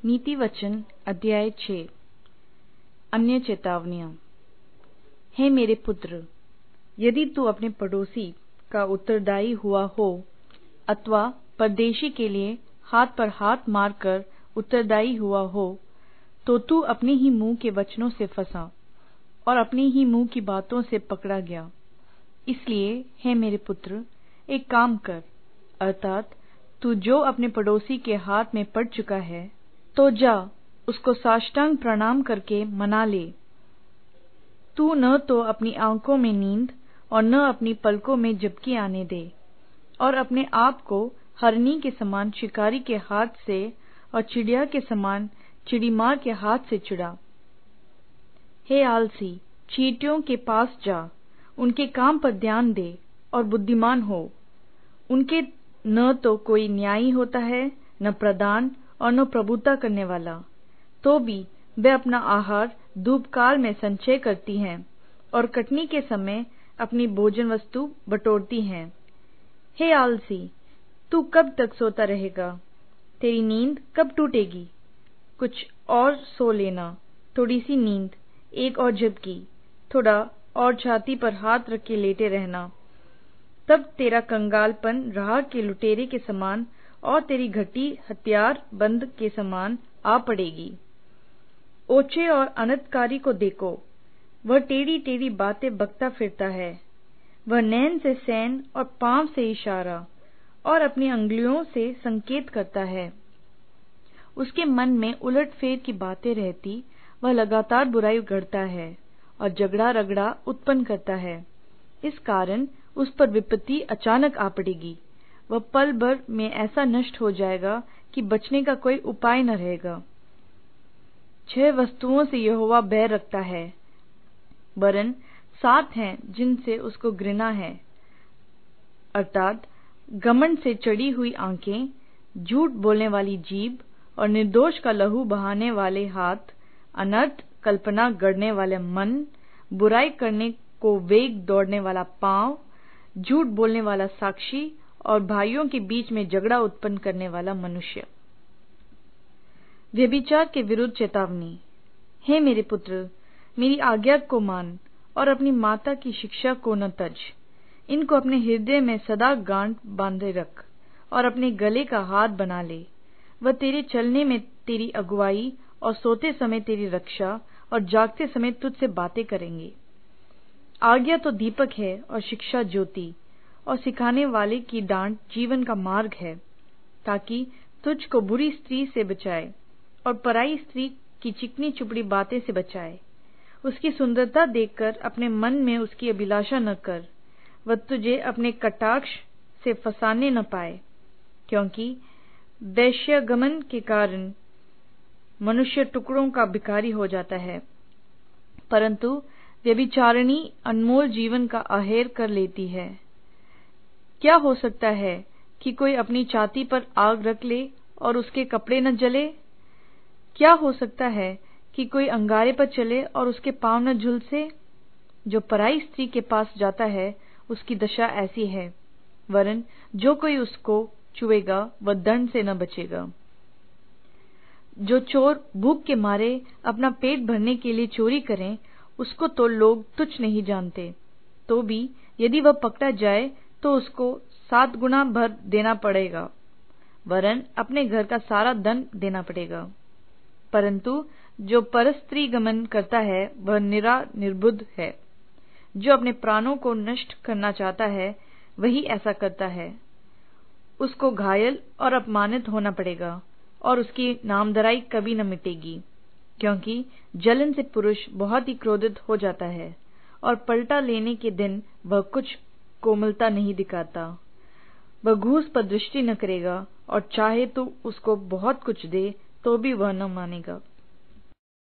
नीति वचन अध्याय 6। अन्य चेतावनियां। हे मेरे पुत्र, यदि तू अपने पड़ोसी का उत्तरदायी हुआ हो अथवा परदेशी के लिए हाथ पर हाथ मारकर उत्तरदायी हुआ हो, तो तू अपने ही मुंह के वचनों से फंसा और अपने ही मुंह की बातों से पकड़ा गया। इसलिए हे मेरे पुत्र, एक काम कर, अर्थात तू जो अपने पड़ोसी के हाथ में पड़ चुका है, तो जा उसको साष्टांग प्रणाम करके मना ले। तू न तो अपनी आंखों में नींद और न अपनी पलकों में झपकी आने दे, और अपने आप को हरनी के समान शिकारी के हाथ से और चिड़िया के समान चिड़ीमार के हाथ से छुड़ा। हे आलसी, चींटियों के पास जा, उनके काम पर ध्यान दे और बुद्धिमान हो। उनके न तो कोई न्यायी होता है, न प्रधान और न प्रभुता करने वाला, तो भी वे अपना आहार धूपकाल में संचय करती हैं और कटनी के समय अपनी भोजन वस्तु बटोरती हैं। हे आलसी, तू कब तक सोता रहेगा? तेरी नींद कब टूटेगी? कुछ और सो लेना, थोड़ी सी नींद, एक और झपकी, थोड़ा और छाती पर हाथ रख के लेटे रहना। तब तेरा कंगालपन राह के लुटेरे के समान और तेरी घटी हथियार बंद के समान आ पड़ेगी। ओछे और अनर्थकारी को देखो, वह टेढ़ी टेढ़ी बातें बकता फिरता है। वह नैन से सैन और पांव से इशारा और अपनी अंगुलियों से संकेत करता है। उसके मन में उलटफेर की बातें रहती, वह लगातार बुराई गढ़ता है और झगड़ा रगड़ा उत्पन्न करता है। इस कारण उस पर विपत्ति अचानक आ पड़ेगी। वह पल भर में ऐसा नष्ट हो जाएगा कि बचने का कोई उपाय न रहेगा। 6 वस्तुओं से यहोवा बैर रखता है, वरन 7 हैं जिनसे उसको घृणा है, अर्थात घमंड से चढ़ी हुई आंखें, झूठ बोलने वाली जीभ और निर्दोष का लहू बहाने वाले हाथ, अनर्थ कल्पना गढ़ने वाले मन, बुराई करने को वेग दौड़ने वाला पांव, झूठ बोलने वाला साक्षी और भाइयों के बीच में झगड़ा उत्पन्न करने वाला मनुष्य। व्यभिचार के विरुद्ध चेतावनी। हे मेरे पुत्र, मेरी आज्ञा को मान और अपनी माता की शिक्षा को न तज। इनको अपने हृदय में सदा गांठ बांधे रख और अपने गले का हाथ बना ले। वह तेरे चलने में तेरी अगुवाई और सोते समय तेरी रक्षा और जागते समय तुझसे बातें करेंगे। आज्ञा तो दीपक है और शिक्षा ज्योति, और सिखाने वाले की डांट जीवन का मार्ग है, ताकि तुझको बुरी स्त्री से बचाए और पराई स्त्री की चिकनी चुपड़ी बातें से बचाए। उसकी सुंदरता देखकर अपने मन में उसकी अभिलाषा न कर, वह तुझे अपने कटाक्ष से फंसाने न पाए, क्योंकि वैश्यगमन के कारण मनुष्य टुकड़ों का भिखारी हो जाता है, परंतु व्यभिचारिणी अनमोल जीवन का आहेर कर लेती है। क्या हो सकता है कि कोई अपनी छाती पर आग रख ले और उसके कपड़े न जले? क्या हो सकता है कि कोई अंगारे पर चले और उसके पांव न झुलसे? जो पराई स्त्री के पास जाता है, उसकी दशा ऐसी है, वरन जो कोई उसको छुएगा वह दंड से न बचेगा। जो चोर भूख के मारे अपना पेट भरने के लिए चोरी करें, उसको तो लोग तुच्छ नहीं जानते, तो भी यदि वह पकड़ा जाए तो उसको 7 गुना भर देना पड़ेगा, वरन अपने घर का सारा दंड देना पड़ेगा। परंतु जो परस्त्री गमन करता है वह निर्बुद्ध है। जो अपने प्राणों को नष्ट करना चाहता है वही ऐसा करता है। उसको घायल और अपमानित होना पड़ेगा और उसकी नामधराई कभी न मिटेगी, क्योंकि जलन से पुरुष बहुत ही क्रोधित हो जाता है और पलटा लेने के दिन वह कुछ कोमलता नहीं दिखाता। वह घूस पर दृष्टि न करेगा और चाहे तो उसको बहुत कुछ दे तो भी वह न मानेगा।